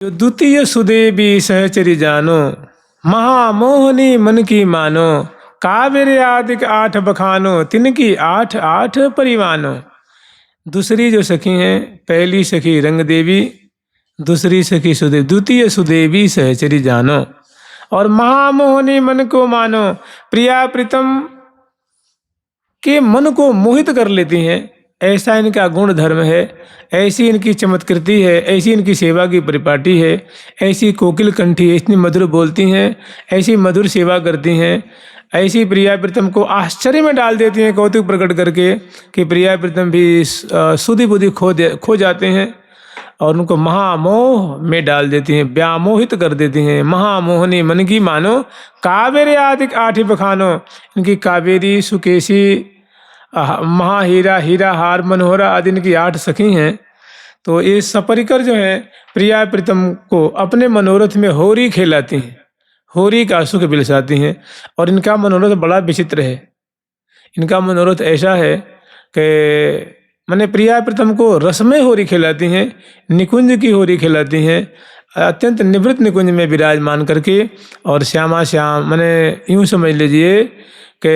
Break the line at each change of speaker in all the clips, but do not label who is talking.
जो द्वितीय सुदेवी सहचरी जानो, महामोहनी मन की मानो, कावेरी आदिक आठ बखानो, तिनकी आठ आठ परिवानो। दूसरी जो सखी हैं, पहली सखी रंग देवी, दूसरी सखी सुदेव, द्वितीय सुदेवी सहचरी जानो। और महामोहनी मन को मानो, प्रिया प्रीतम के मन को मोहित कर लेती हैं। ऐसा इनका गुण धर्म है, ऐसी इनकी चमत्कृति है, ऐसी इनकी सेवा की परिपाटी है, ऐसी कोकिल कंठी, इतनी मधुर बोलती हैं, ऐसी मधुर सेवा करती हैं, ऐसी प्रिया प्रीतम को आश्चर्य में डाल देती हैं कौतुक प्रकट करके कि प्रिया प्रीतम भी सुधि बुद्धि खो जाते हैं और उनको महामोह में डाल देती हैं, व्यामोहित कर देती हैं। महामोहनी मन की मानो, कावेरी आदिक आठ बखानो। इनकी कावेरी, सुकेशी, महाहीरा, हीरा हार, मनोहरा आदि इनकी 8 सखी हैं। तो ये सपरिकर जो है प्रिया प्रीतम को अपने मनोरथ में होरी खेलाती हैं, होरी का सुख बिलसाती हैं। और इनका मनोरथ बड़ा विचित्र है। इनका मनोरथ ऐसा है कि मैंने प्रिया प्रीतम को रसमय होरी खिलाती हैं, निकुंज की होरी खिलाती हैं, अत्यंत निवृत्त निकुंज में विराजमान करके। और श्यामा श्याम, मैंने यूँ समझ लीजिए कि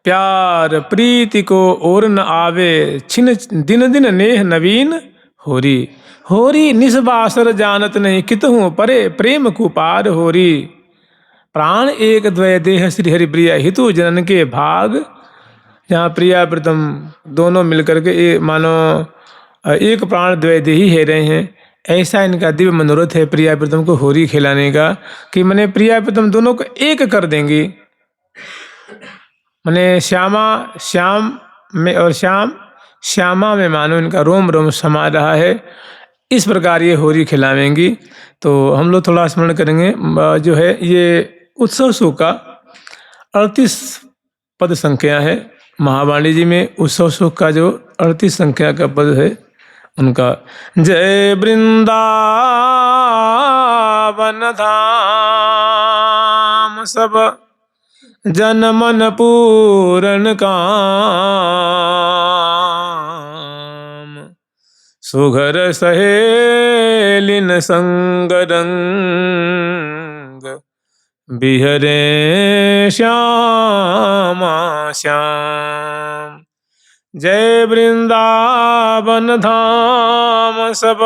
प्यार प्रीति को और न आवे, छिन दिन दिन नेह नवीन होरी। होरी निस्बासर जानत नहीं, कितहूँ परे प्रेम कुपार होरी। प्राण एक द्वय देह श्री हरि प्रिया, हितु जनन के भाग। जहाँ प्रिया प्रीतम दोनों मिलकर के मानो एक प्राण द्वय देही है रहे हैं, ऐसा इनका दिव्य मनोरथ है प्रिया प्रीतम को होरी खिलाने का कि मैंने प्रिया प्रीतम दोनों को एक कर देंगी। मैंने श्यामा श्याम में और श्याम श्यामा में मानो इनका रोम रोम समा रहा है। इस प्रकार ये होरी खिलावेंगी। तो हम लोग थोड़ा स्मरण करेंगे, जो है ये उत्सव सूख का 38 पद संख्या है। महावाणी जी में उत्सव सूख का जो 38 संख्या का पद है उनका। जय वृंदावन धाम, सब जन मन पूरन काम। सुघर सहेलिन संग रंग, बिहरे श्यामा श्याम। जय वृंदावन धाम, सब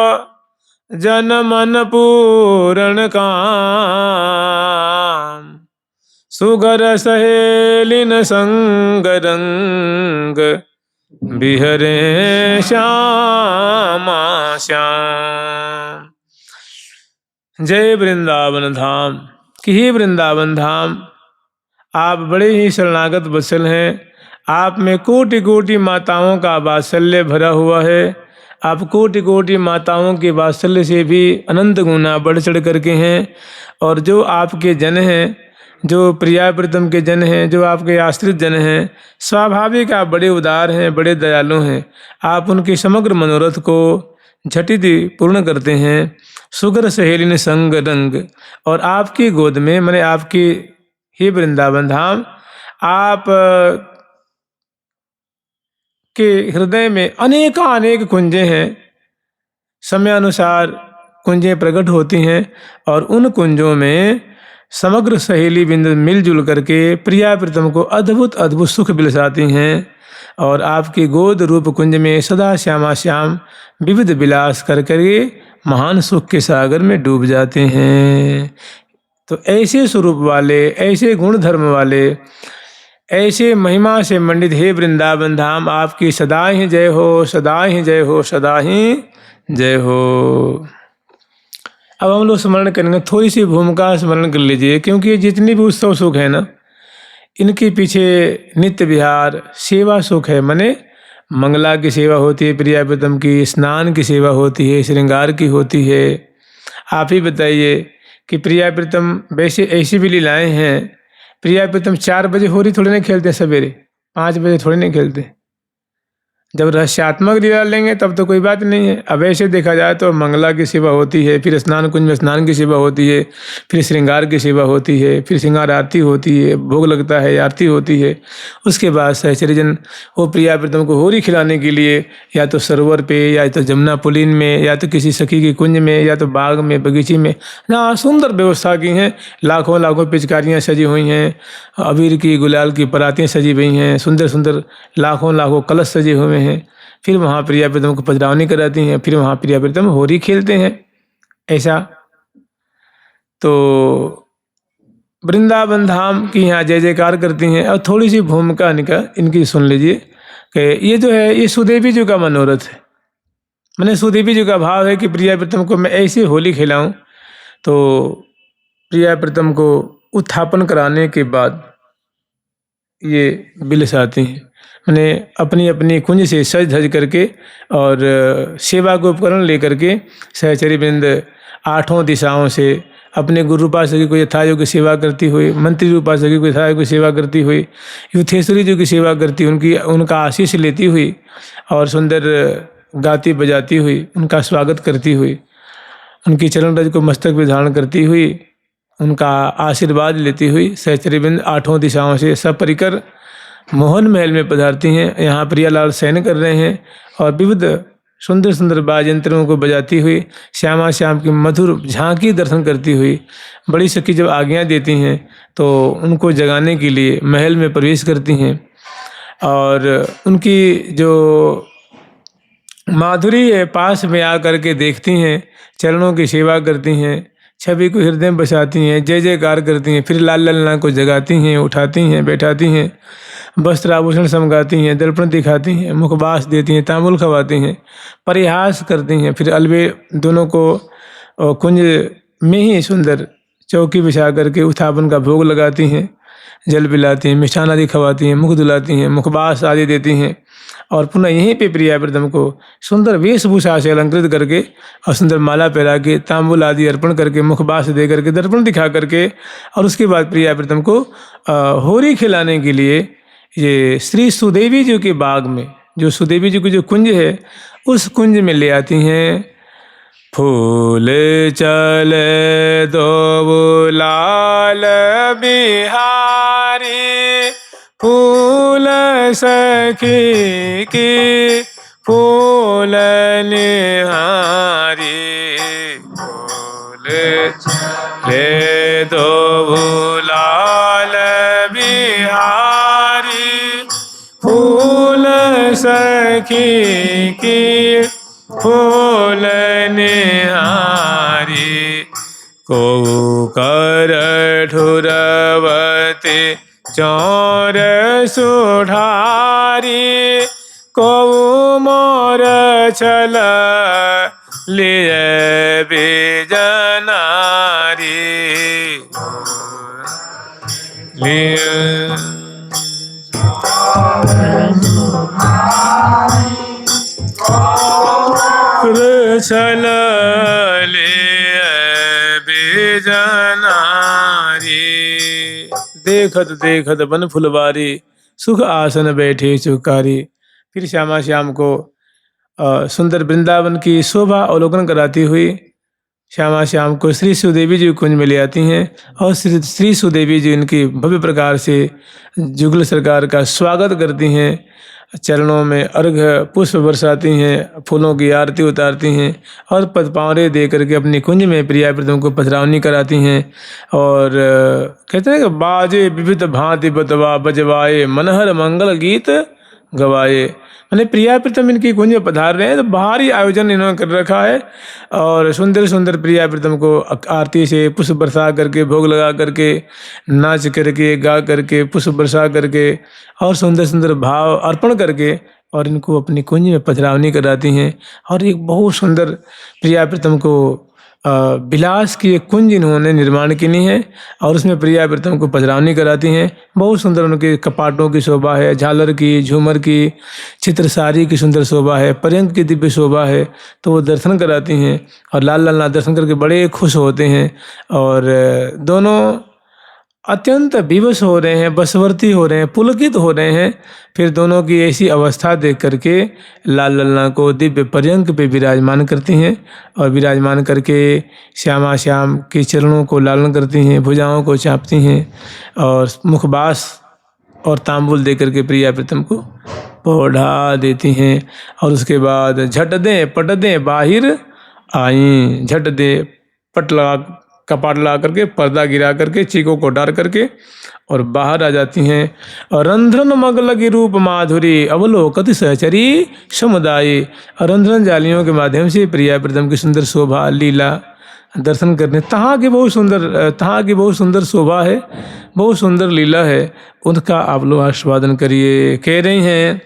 जन मन पूरन काम। सुगर सहेलिन संग रंग, बिहरे श्यामा श्याम। जय वृंदावन धाम। कि ही वृंदावन धाम, आप बड़े ही शरणागत वत्सल हैं। आप में कोटि कोटि माताओं का वात्सल्य भरा हुआ है। आप कोटि कोटि माताओं के वात्सल्य से भी अनंत गुना बढ़ चढ़ करके हैं। और जो आपके जन हैं, जो प्रिया प्रीतम के जन हैं, जो आपके आश्रित जन हैं, स्वाभाविक आप बड़े उदार हैं, बड़े दयालु हैं। आप उनके समग्र मनोरथ को झटित पूर्ण करते हैं। सुगर सहेलिन संग रंग, और आपकी गोद में, मैंने आपकी ही वृंदावन धाम, आप के हृदय में अनेक कुंजें हैं। समयानुसार कुंजें प्रकट होती हैं और उन कुंजों में समग्र सहेली बिंद मिलजुल करके प्रिया प्रीतम को अद्भुत अद्भुत सुख बिलसाती हैं। और आपकी गोद रूप कुंज में सदा श्यामा श्याम विविध विलास कर करके महान सुख के सागर में डूब जाते हैं। तो ऐसे स्वरूप वाले, ऐसे गुण धर्म वाले, ऐसे महिमा से मंडित हे वृंदावन धाम, आपकी सदा ही जय हो, सदा ही जय हो, सदा ही जय हो। अब हम लोग स्मरण करेंगे, थोड़ी सी भूमिका स्मरण कर लीजिए, क्योंकि जितनी भी उत्सव सुख है ना, इनके पीछे नित्य विहार सेवा सुख है। माने मंगला की सेवा होती है प्रिया प्रीतम की, स्नान की सेवा होती है, श्रृंगार की होती है। आप ही बताइए कि प्रिया प्रीतम वैसे ऐसी भी लीलाएं हैं। प्रिया प्रीतम 4 बजे होरी थोड़ी नहीं खेलते, सवेरे 5 बजे थोड़ी नहीं खेलते। जब रहस्यात्मक लीला लेंगे तब तो कोई बात नहीं है। अब ऐसे देखा जाए तो मंगला की सेवा होती है, फिर स्नान कुंज में स्नान की सेवा होती है, फिर श्रृंगार की सेवा होती है, फिर श्रृंगार आरती होती है, भोग लगता है, आरती होती है। उसके बाद सहचर्यजन वो प्रिया प्रीतम को होरी खिलाने के लिए या तो सरोवर पे, या तो जमुना पुलिन में, या तो किसी सखी की कुंज में, या तो बाग में, बगीचे में, जहाँ सुंदर व्यवस्था की हैं। लाखों लाखों पिचकारियाँ सजी हुई हैं, अबीर की गुलाल की परातें सजी हुई हैं, सुंदर सुंदर लाखों लाखों कलश सजे हुए हैं। फिर वहाँ प्रिया प्रीतम को पधरावनी कराती हैं, फिर वहाँ प्रिया प्रीतम होरी खेलते हैं। ऐसा तो वृंदावन धाम की यहाँ जय जयकार करती हैं। और थोड़ी सी भूमिका इनकी सुन लीजिए कि ये जो है ये सुदेवी जी का मनोरथ है। मैंने सुदेवी जी का भाव है कि प्रिया प्रीतम को मैं ऐसी होली खिलाऊं। तो प्रिया प्रीतम को उत्थापन कराने के बाद ये बिलस आती हैं। मैंने अपनी अपनी कुंज से सज धज करके और सेवा के उपकरण लेकर के सहचरी वृंद आठों दिशाओं से अपने गुरु उपासक को यथायोग्य सेवा करती हुई, मंत्री उपासक को यथायोग्य सेवा करती हुई, युथेश्वरी जी की सेवा करती हुई, उनका आशीष लेती हुई और सुंदर गाती बजाती हुई उनका स्वागत करती हुई, उनकी चरण रज को मस्तक पे धारण करती हुई, उनका आशीर्वाद लेती हुई सहचरीवृंद आठों दिशाओं से सपरिकर मोहन महल में पधारती हैं। यहाँ प्रियालाल शयन कर रहे हैं और विविध सुंदर सुंदर वाद्ययंत्रों को बजाती हुई श्यामा श्याम की मधुर झांकी दर्शन करती हुई बड़ी सखी जब आज्ञा देती हैं तो उनको जगाने के लिए महल में प्रवेश करती हैं। और उनकी जो माधुरी है पास में आकर के देखती हैं, चरणों की सेवा करती हैं, छवि को हृदय में बसाती हैं, जय जयकार करती हैं, फिर लाल ललना को जगाती हैं, उठाती हैं, बैठाती हैं, वस्त्र आभूषण समगाती हैं, दर्पण दिखाती हैं, मुखबास देती हैं, तांबुल खवाती हैं, परिहास करती हैं, फिर अलवे दोनों को कुंज में ही सुंदर चौकी बिछा करके उत्थापन का भोग लगाती हैं, जल पिलाती हैं, मिष्ठान आदि खवाती हैं, मुख धुलाती हैं, मुखबास आदि देती हैं और पुनः यहीं पे प्रिया प्रीतम को सुंदर वेशभूषा से अलंकृत करके और सुंदर माला पहरा के तांबुल आदि अर्पण करके मुखबास दे करके दर्पण दिखा करके और उसके बाद प्रिया प्रीतम को होरी खिलाने के लिए ये श्री सुदेवी जी के बाग में, जो सुदेवी जी की जो कुंज है उस कुंज में ले आती हैं। फूल चले दो लाल बिहारी, फूल सखी की फूल निहारी, फूल चले दो लाल बिहारी, फूल सखी की फूल निहारी, को कर ठुरवते चौर सुधारी, को मोर छल लिए बेजनारी, छल बेजनारी, देखत देखत बन फुलवारी, सुख आसन बैठे चुकारी। फिर श्यामा श्याम को सुंदर वृंदावन की शोभा अवलोकन कराती हुई श्यामा श्याम को श्री सुदेवी जी कुंज में ले आती हैं और श्री सुदेवी जी उनकी भव्य प्रकार से जुगल सरकार का स्वागत करती हैं, चरणों में अर्घ्य पुष्प बरसाती हैं, फूलों की आरती उतारती हैं और पदपावरे दे करके अपनी कुंज में प्रिया प्रीतम को पधरावनी कराती हैं। और कहते हैं कि बाजे विविध भांति बतवा बजवाए, मनहर मंगल गीत गवाए। मैंने प्रिया प्रीतम इनकी कुंज में पधार रहे हैं तो भारी आयोजन इन्होंने कर रखा है और सुंदर सुंदर प्रिया प्रीतम को आरती से पुष्प बरसा करके, भोग लगा करके, नाच करके, गा करके, पुष्प बरसा करके और सुंदर सुंदर भाव अर्पण करके और इनको अपनी कुंज में पधरावनी कराती हैं। और एक बहुत सुंदर प्रिया प्रीतम को विलास की एक कुंज इन्होंने निर्माण की है और उसमें प्रिया प्रीतम को पधरावनी कराती हैं। बहुत सुंदर उनके कपाटों की शोभा है, झालर की, झूमर की, चित्रसारी की सुंदर शोभा है, पर्यंक की दिव्य शोभा है। तो वो दर्शन कराती हैं और लाल लाल दर्शन करके बड़े खुश होते हैं। और दोनों अत्यंत विवश हो रहे हैं, बशवर्ती हो रहे हैं, पुलकित हो रहे हैं। फिर दोनों की ऐसी अवस्था देख करके लाल ललना को दिव्य पर्यंक पे विराजमान करती हैं और विराजमान करके श्यामा श्याम के चरणों को लालन करती हैं, भुजाओं को चापती हैं और मुखबास और तांबुल दे करके प्रिया प्रीतम को पौढ़ा देती हैं। और उसके बाद झट दें पट दें बाहिर आई, झट दे पट लगा, कपाट लगा करके, पर्दा गिरा करके, चीखों को डार करके और बाहर आ जाती हैं। और रंध्रन मग लगी रूप माधुरी अवलोकत सहचरी समुदायी। और रंध्रन जालियों के माध्यम से प्रिया प्रीतम की सुंदर शोभा लीला दर्शन करने, तहाँ की बहुत सुंदर शोभा है, बहुत सुंदर लीला है, उनका आप लोग आस्वादन करिए। कह रही हैं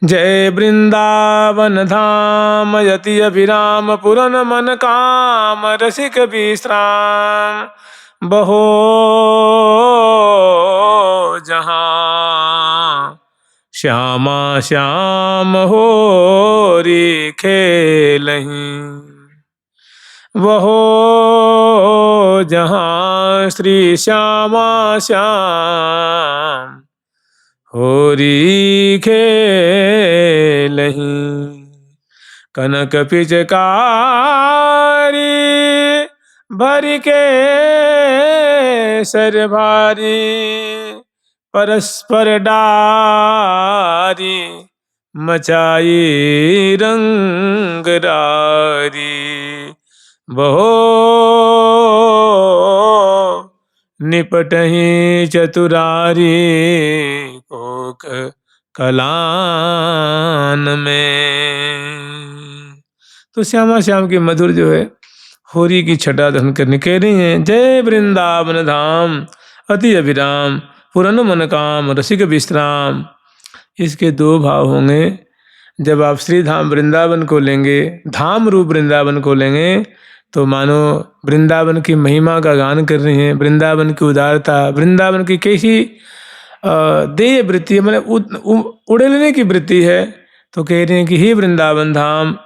जय वृंदावन धाम यति अभिराम पुरन मन काम रसिक विश्राम बहो जहाँ श्यामा श्याम होरी खेलहीं वहो जहाँ श्री श्यामा श्याम होरी खेलहीं। कनक पिचकारी भर के सर भारी परस्पर डारी मचाई रंग रारी बहो निपटहि चतुरारी कोक कलान में। तो श्यामा श्याम की मधुर जो है होरी की छटा दहन करने कह रही हैं जय वृंदावन धाम अति अभिराम पुरन मन काम रसिक विश्राम। इसके दो भाव होंगे। जब आप श्री धाम वृंदावन को लेंगे, धाम रूप वृंदावन को लेंगे, तो मानो वृंदावन की महिमा का गान कर रहे हैं, वृंदावन की उदारता, वृंदावन की कैसी देय वृत्ति है, मतलब उड़ेलने की वृत्ति है। तो कह रहे हैं कि हे वृंदावन धाम,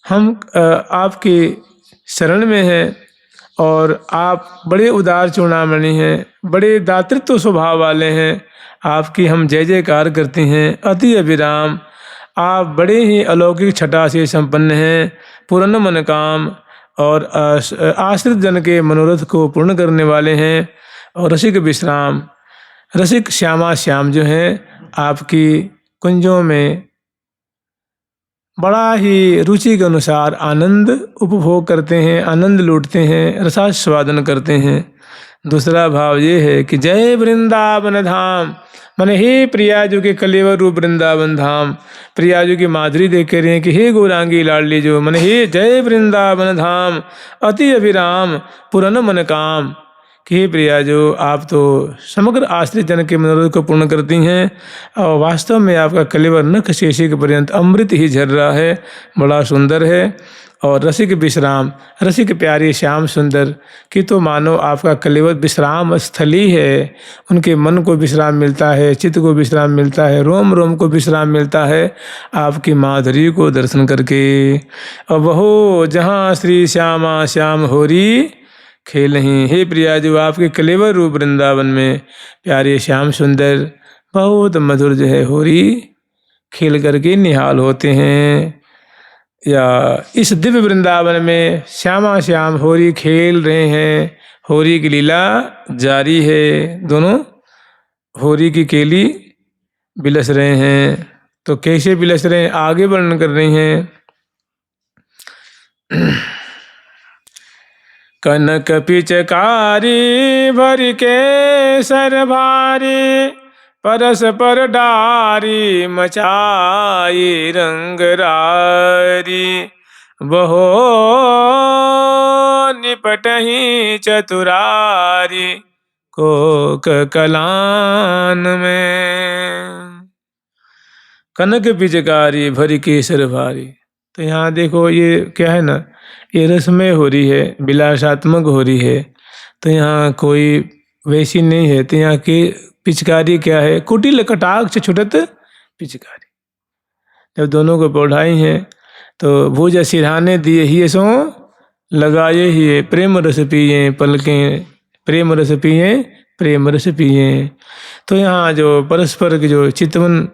हम आपकी शरण में हैं और आप बड़े उदार चूड़ामणि हैं, बड़े दातृत्व स्वभाव वाले हैं, आपकी हम जय जयकार करते हैं। अति अभिराम, आप बड़े ही अलौकिक छटा से संपन्न हैं। पूर्ण मन काम और आश्रित जन के मनोरथ को पूर्ण करने वाले हैं। और रसिक विश्राम, रसिक श्यामा श्याम जो हैं आपकी कुंजों में बड़ा ही रुचि के अनुसार आनंद उपभोग करते हैं, आनंद लूटते हैं, रसास्वादन करते हैं। दूसरा भाव ये है कि जय वृंदावन धाम, माने हे प्रियाजू के कलेवर रूप वृंदावन धाम, प्रियाजू की माधुरी देख कर रहे हैं कि हे गौरांगी लाडली जो, माने हे जय वृंदावन धाम अति अभिराम पुरन मन काम, कि हे प्रियाजू आप तो समग्र आश्रित जन के मनोरथ को पूर्ण करती हैं और वास्तव में आपका कलेवर नख शेषिक पर्यंत अमृत ही झर रहा है, बड़ा सुंदर है। और रसिक विश्राम, रसिक प्यारी श्याम सुंदर कि तो मानो आपका कलेवर विश्राम स्थली है, उनके मन को विश्राम मिलता है, चित्त को विश्राम मिलता है, रोम रोम को विश्राम मिलता है आपकी माधुरी को दर्शन करके। और वहो जहाँ श्री श्यामा श्याम होरी खेलहीं, हे प्रिया जो आपके कलेवर रूप वृंदावन में प्यारे श्याम सुंदर बहुत मधुर जो है होरी खेल करके निहाल होते हैं। या इस दिव्य वृंदावन में श्यामा श्याम होरी खेल रहे हैं, होरी की लीला जारी है, दोनों होरी की केली बिलस रहे हैं। तो कैसे बिलस रहे हैं आगे वर्णन कर रही हैं। कनक पिचकारी भर के सर भारी परस्पर डारी मचाई रंग रारी बहो निपटहि चतुरारी कोक कलान में। कनक पिचकारी भरी के सर भारी, तो यहाँ देखो ये क्या है ना, ये रसमय हो रही है, विलासात्मक हो रही है। तो यहाँ कोई वैसी नहीं है। तो यहाँ की पिचकारी क्या है, कुटिल कटाक्ष छुटत पिचकारी। जब दोनों को पौढ़ाई हैं तो भुज सिरहाने दिए ही सो लगाए ही प्रेम रस पिए पलकें प्रेम रस पिए, प्रेम रस पिए। तो यहाँ जो परस्पर के जो चितवन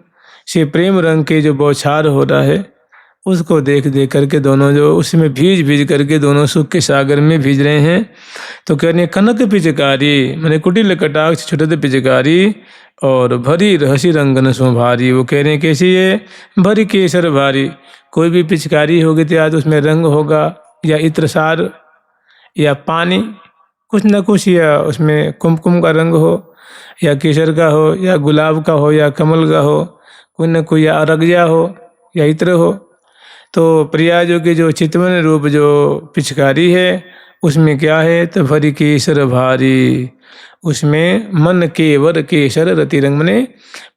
से प्रेम रंग के जो बौछार हो रहा है, उसको देख देख करके दोनों जो उसमें भीज भीज करके दोनों सुख के सागर में भीज रहे हैं। तो कह रहे हैं कनक पिचकारी, मैंने कुटिल कटाक्ष छुटत पिचकारी, और भरी रहसी रंगन सो भारी। वो कह रहे हैं कैसी है, भरी केसर भारी। कोई भी पिचकारी होगी तो या तो उसमें रंग होगा, या इत्रसार, या पानी, कुछ न कुछ, या उसमें कुमकुम का रंग हो, या केसर का हो, या गुलाब का हो, या कमल का हो, कोई न कोई, या अरगिया हो, या इत्र हो। तो प्रियाजों के जो चितवन रूप जो पिचकारी है उसमें क्या है, तो भरी केसर भारी, उसमें मन केवर केसर रति रंग, मने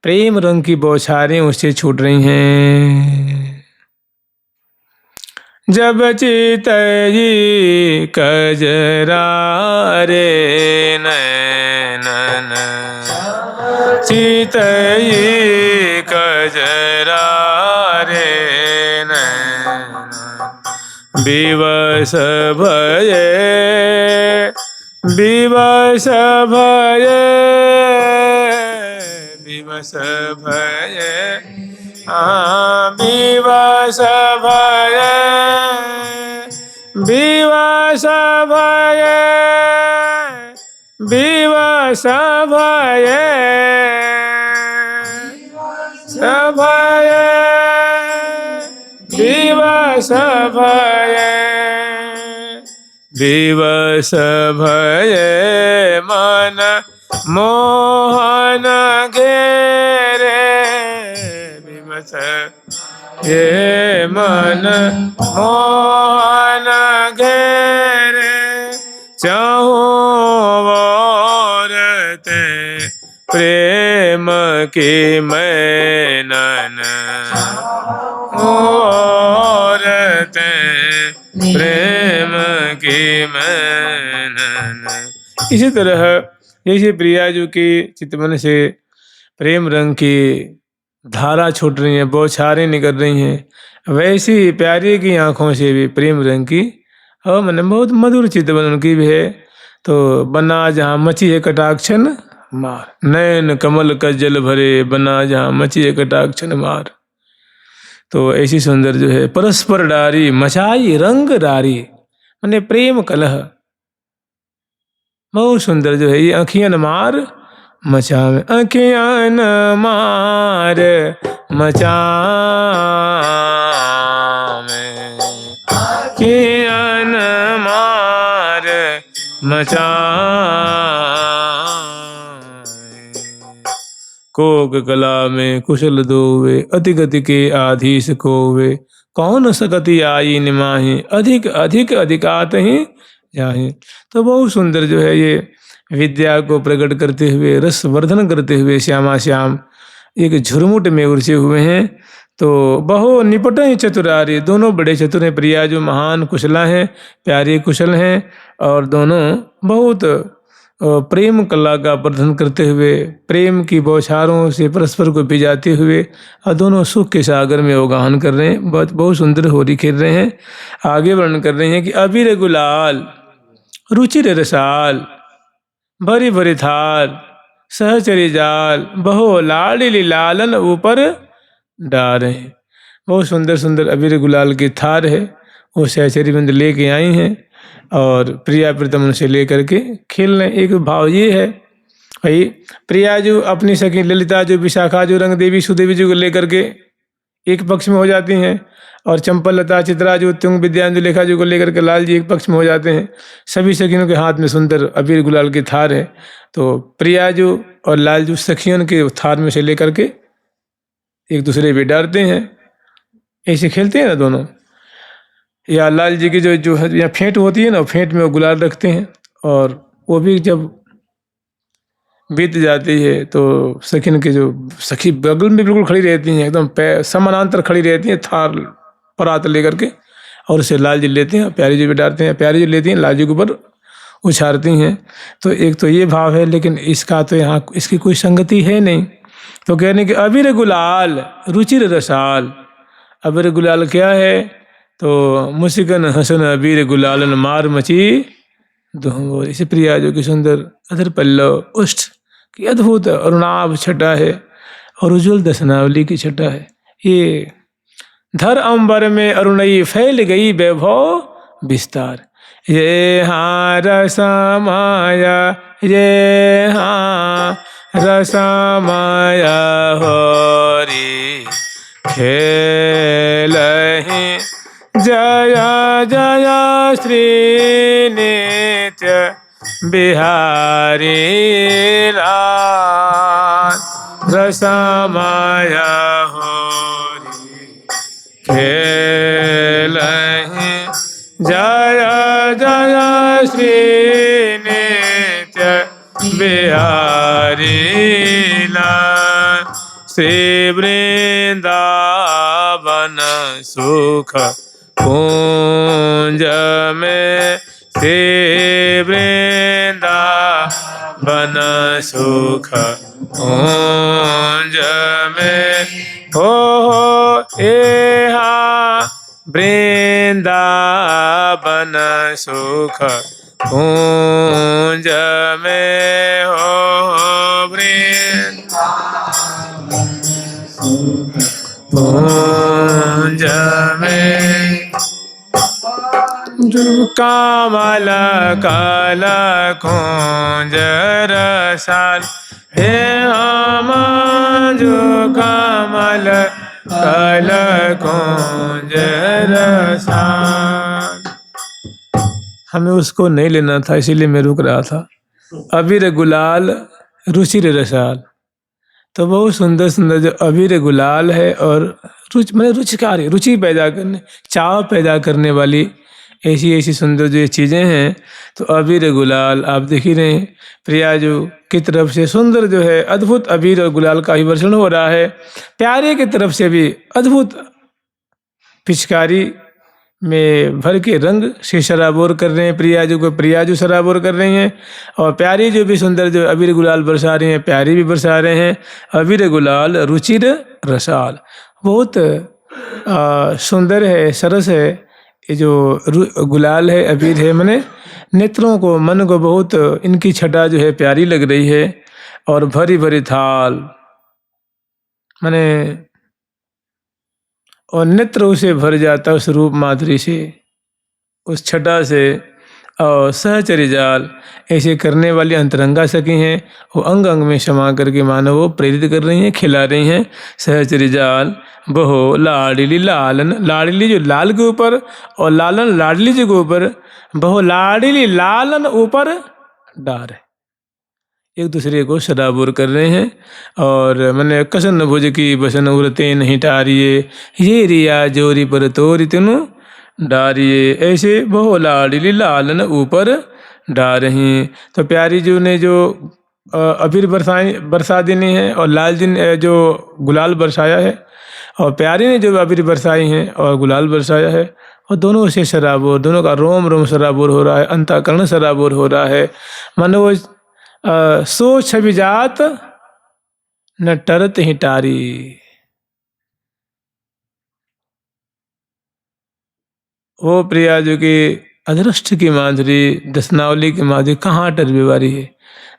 प्रेम रंग की बौछारें उससे छूट रही हैं। जब चितई कजरा रे नैनन, चितई कजरा रे नैनन, विवश भये, विवश भये, विवश भये, विवश भये, विवश भये, विवश भये, भये, विवश भये, विवश भये, मन मोहन घेरे, विवश ये मन मोहन घेरे, चाहूं औरते प्रेम की मैनन, औरते प्रेम की मैनन। इसी तरह जैसे प्रियाजू की चितवन से प्रेम रंग की धारा छूट रही है, बौछारें निकल रही हैं, वैसी प्यारी की आंखों से भी प्रेम रंग की और मैंने बहुत मधुर चितवन उनकी भी है। तो बना जहाँ मची है कटाक्षन मार, नैन कमल का जल भरे, बना जहाँ मची है कटाक्षन मार। तो ऐसी सुंदर जो है परस्पर डारी, मचाई रंग डारी, मैंने प्रेम कलह, बहुत सुंदर जो है ये अखियन मार मचावे, अखियन मार मचावे, अखियन मार मचावे, कोक कला में कुशल दोवे, अति गति के आधीश कोवे, कौन सकति आई निमाही, अधिक अधिक अधिकात ही जाहे। तो बहुत सुंदर जो है ये विद्या को प्रकट करते हुए, रस वर्धन करते हुए श्यामा श्याम एक झुरमुट में उलझे हुए हैं। तो बहु निपट चतुरारी, दोनों बड़े चतुर हैं। प्रिया जो महान कुशला हैं, प्यारे कुशल हैं, और दोनों बहुत प्रेम कला का प्रदर्शन करते हुए, प्रेम की बौछारों से परस्पर को भिजाते हुए, और दोनों सुख के सागर में अवगाहन कर रहे हैं। बहुत सुंदर होली खेल रहे हैं। आगे वर्णन कर रहे हैं कि अबीर गुलाल रुचिर रसाल, भरी भरी थाल सहचरी जाल, बहु लाडली लालन ऊपर डारे। बहुत सुंदर सुंदर अबीर गुलाल की थार है, वो सहचरी बंद लेके आई हैं और प्रिया प्रीतम उनसे लेकर के खेल रहे। एक भाव ये है भाई, प्रिया जो अपनी सखी ललिता जो विशाखा जो रंग देवी सुदेवी जी को लेकर के एक पक्ष में हो जाती हैं, और चंपल लता चित्रा जो तुंग विद्यांजु लेखा जी को लेकर के लाल जी एक पक्ष में हो जाते हैं। सभी सखियों के हाथ में सुंदर अबीर गुलाल की थार है। तो प्रिया जो और लाल जो सखियों के थार में से लेकर के एक दूसरे पे डालते हैं, ऐसे खेलते हैं ना दोनों। या लाल जी की जो है या फेंट होती है ना, फेंट में वो गुलाल रखते हैं, और वो भी जब बीत जाती है तो सखिन के जो सखी बगल में बिल्कुल खड़ी रहती हैं, एकदम समानांतर खड़ी रहती हैं, थार परात लेकर के, और उसे लाल जी लेते हैं, प्यारी जी पे डालते हैं, प्यारी जी लेती हैं, लाल जी के ऊपर उछारती हैं। तो एक तो ये भाव है, लेकिन इसका तो यहाँ इसकी कोई संगति है नहीं। तो कहने कि अबीर गुलाल रुचिर रसाल, अबीर गुलाल क्या है, तो मुस्किन हसन अबीर गुलालन मार मची दोहों ओर। इसे प्रियाजू की सुंदर अधर पल्लव उष्ठ की अद्भुत अरुणाभ छटा है और उज्ज्वल दशनावली की छटा है। ये धर अंबर में अरुणई फैल गई वैभव विस्तार। ये हाँ रसमाया, ये हाँ रसमाया होरी खेलहि जय जय श्री नित्य बिहारी लाल। रसमाया होरी खेलहि जय जय श्री नित्य बिहारी लाल। श्री वृंदावन सुख कुंज में, श्री वृंदावन सुख कुंज में हो एहा वृंदावन सुख कुंज में हो कुंज में। जो कामल काल कुंज रसाल, हे हम जो कामल काल कुंज रसाल। हमें उसको नहीं लेना था, इसीलिए मैं रुक रहा था। अबीर गुलाल रुचिर रसाल, तो बहुत सुंदर सुंदर जो अबीर गुलाल है और रुचिकारी, रुचि पैदा करने, चाव पैदा करने वाली ऐसी ऐसी सुंदर जो ये चीज़ें हैं। तो अबीर गुलाल आप देख ही रहे हैं, प्रियाजू की तरफ से सुंदर जो है अद्भुत अबीर और गुलाल का ही वर्षण हो रहा है। प्यारे की तरफ से भी अद्भुत पिचकारी में भर के रंग से शराबोर कर रहे हैं प्रियाजू को, प्रियाजू शराबोर कर रही हैं। और प्यारी जो भी सुंदर जो अबीर गुलाल बरसा रही हैं, प्यारी भी बरसा रहे हैं। अबीर गुलाल रुचिर रसाल, बहुत सुंदर है, सरस है। ये जो गुलाल है, अबीर है, मने नेत्रों को, मन को बहुत इनकी छटा जो है प्यारी लग रही है। और भरी भरी थाल, मने और नेत्र उसे भर जाता उस रूप माधुरी से, उस छटा से। और सहचरी जाल, ऐसे करने वाली अंतरंगा सखी हैं, वो अंग अंग में समा करके मानो वो प्रेरित कर रही हैं, खिला रही हैं। सहचरी जाल बहो लाडली लालन, लाडली जो लाल के ऊपर और लालन लाडली जी के ऊपर, बहो लाडली लालन ऊपर डार है, एक दूसरे को शराबोर कर रहे हैं। और मैंने कसन भुज की बसन उरते नहीं टारिए, ये रिया जोरी पर तोरी तेनु डारिए, ऐसे बहु लाडली लालन ऊपर डार हैं। तो प्यारी जी ने जो अबीर बरसा देनी है और लाल जी ने जो गुलाल बरसाया है, और प्यारी ने जो अबीर बरसाई हैं और गुलाल बरसाया है, और दोनों से शराबोर, दोनों का रोम रोम शराबोर हो रहा है, अंतःकरण शराबोर हो रहा है। मानो वो सो छवि जात न टरत ही टारी। वो प्रिया जो कि अदृष्ट की माधुरी, दसनावली की माधुरी कहाँ टर बीवारी है।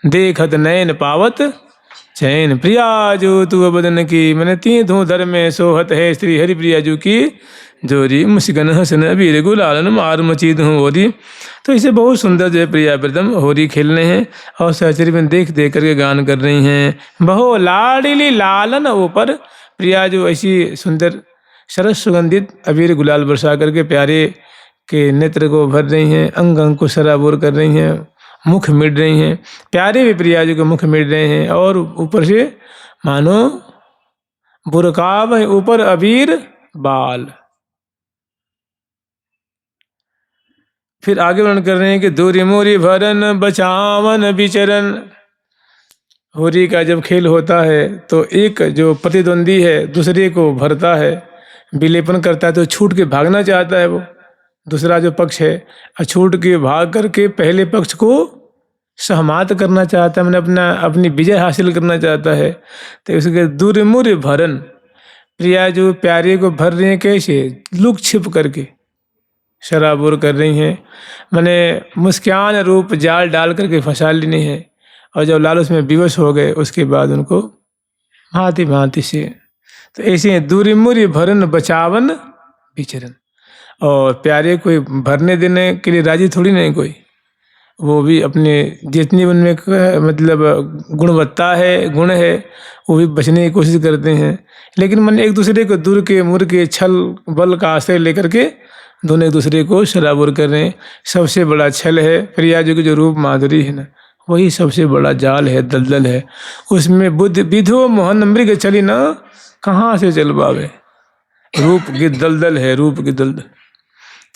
देखत नयन पावत चैन, प्रिया जो तू बदन की, मैंने तीर्थों धर में सोहत है। श्री हरि प्रिया जो की जोरी मुस्कन हसन अबीर गुलालन मार मचीद हूँ होरी। तो इसे बहुत सुंदर जो है प्रिया प्रथम होरी खेलने हैं और सहचरी में देख देख करके गान कर रही हैं। बहु लाडली लालन ऊपर, प्रिया जो ऐसी सुंदर सरस सुगंधित अबीर गुलाल बरसा करके प्यारे के नेत्र को भर रही हैं, अंग अंग को सराबोर कर रही हैं, मुख मिट रही हैं। प्यारे भी प्रिया जी को मुख मिट रहे हैं और ऊपर से मानो बुरकाब है, ऊपर अबीर बाल। फिर आगे वर्णन कर रहे हैं कि दूरी मोरी भरन बचावन विचरण। होरी का जब खेल होता है तो एक जो प्रतिद्वंदी है दूसरे को भरता है, विलेपन करता है, तो छूट के भागना चाहता है वो दूसरा जो पक्ष है, छूट के भाग करके पहले पक्ष को सहमात करना चाहता है, मैंने अपनी विजय हासिल करना चाहता है। तो उसके दुर्मुर भरन, प्रिया जो प्यारे को भर रही है कैसे, लुक छिप करके, शराबोर कर रही हैं, मैंने मुस्कान रूप जाल डाल करके फंसा लेनी है। और जब लालच में विवश हो गए उसके बाद उनको भांति भांति से, तो ऐसे दूरी मुरी भरन बचावन विचरन। और प्यारे कोई भरने देने के लिए राजी थोड़ी नहीं कोई, वो भी अपने जितनी उनमें मतलब गुणवत्ता है, गुण है, वो भी बचने की कोशिश करते हैं। लेकिन मन एक दूसरे को दूर के मुर के छल बल का आश्रय लेकर के दोनों एक दूसरे को शराबुर कर रहे हैं। सबसे बड़ा छल है प्रिया जी की जो रूप माधुरी है ना, वही सबसे बड़ा जाल है, दलदल है। उसमें बुद्ध विधो मोहन मृग चली ना, कहाँ से चल पावे, रूप की दलदल है, रूप की दलदल।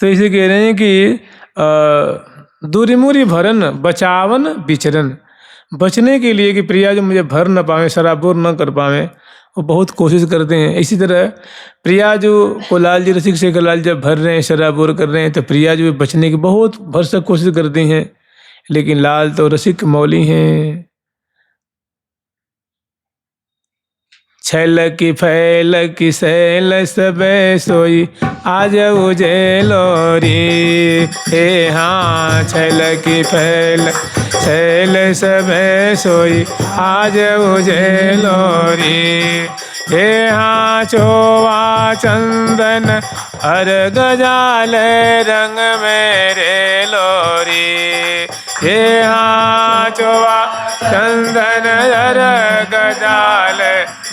तो इसे कह रहे हैं कि दूरी मूरी भरन बचावन विचरन, बचने के लिए कि प्रिया जो मुझे भर न पावे, शराबुर न कर पावे, वो बहुत कोशिश करते हैं। इसी तरह प्रिया जो को लाल जी रसिक शेखर लाल जब भर रहे हैं, शराबुर कर रहे हैं, तो प्रिया जो बचने की बहुत भरसक कोशिश करती हैं। लेकिन लाल तो रसिक मौली हैं। छैल की फैल की सैल सब सोई आज उजेलोरी, हे हाँ छैल की फैल सैल सब सोई आज उजेलोरी, हे हाँ चोवा चंदन हर गजाल रंग मेरे लोरी, हे हाँ चोवा चंदन हर गजाल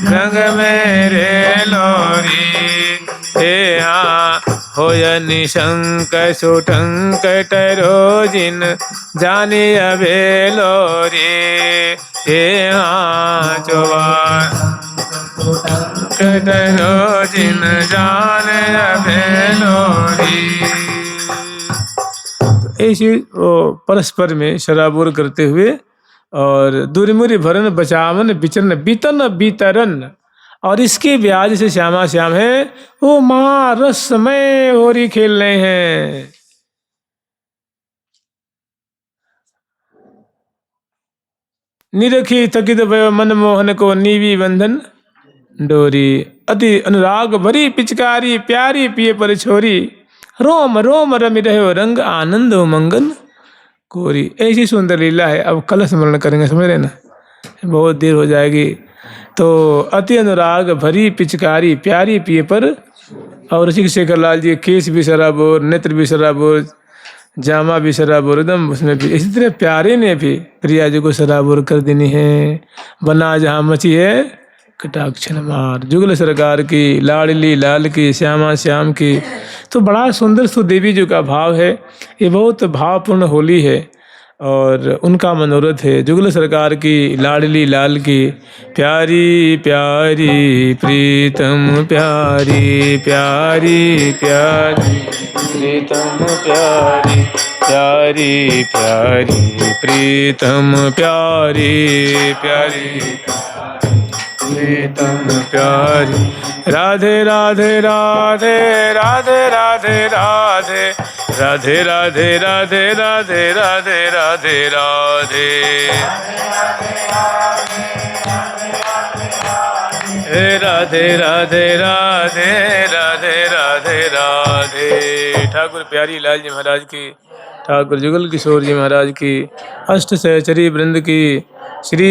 रंग मेरे लोरी, हे हाँ होय निशंक सुटंक टरो जिन जानी अबे लोरी, हे हाँ चोवा टरो जिन जाने अबे लोरी। ऐसी परस्पर में शराबुर करते हुए और दूरमुरी भरन बचावन विचरन बीतन बीतरन, और इसके ब्याज से श्यामा श्याम है वो माँ रसमय होरी खेल रहे हैं। निरखी थकित भय मनमोहन को नीवी बंधन डोरी, अति अनुराग भरी पिचकारी प्यारी पिए पर छोरी, रोम रोम रमि रहे रंग आनंद मंगन कोरी। ऐसी सुंदर लीला है। अब कल स्मरण करेंगे, समझ रहे ना, बहुत देर हो जाएगी। तो अति अनुराग भरी पिचकारी प्यारी पिए पर, और रसिक शेखर लाल जी केस भी शराबोर, नेत्र भी शराबोर, जामा भी शराबोर, एकदम उसमें भी इसी तरह प्यारे ने भी प्रिया जी को शराबोर कर देनी है। बना जहाँ मची है कटाक्ष मार, जुगल सरकार की, लाडली लाल की, श्यामा श्याम की। तो बड़ा सुंदर सुदेवी जी का भाव है। ये बहुत भावपूर्ण होली है और उनका मनोरथ है। जुगल सरकार की, लाडली लाल की, प्यारी प्यारी प्रीतम प्यारी प्यारी प्यारी प्रीतम प्यारी प्यारी प्यारी प्रीतम प्यारी प्यारी प्रीतम प्यारी, राधे राधे राधे राधे राधे राधे राधे राधे राधे राधे राधे राधे राधे, राधे राधे राधे राधे राधे राधे। ठाकुर प्यारी लाल जी महाराज की, ठाकुर जुगल किशोर जी महाराज की, अष्ट सहचरी वृंद की, श्री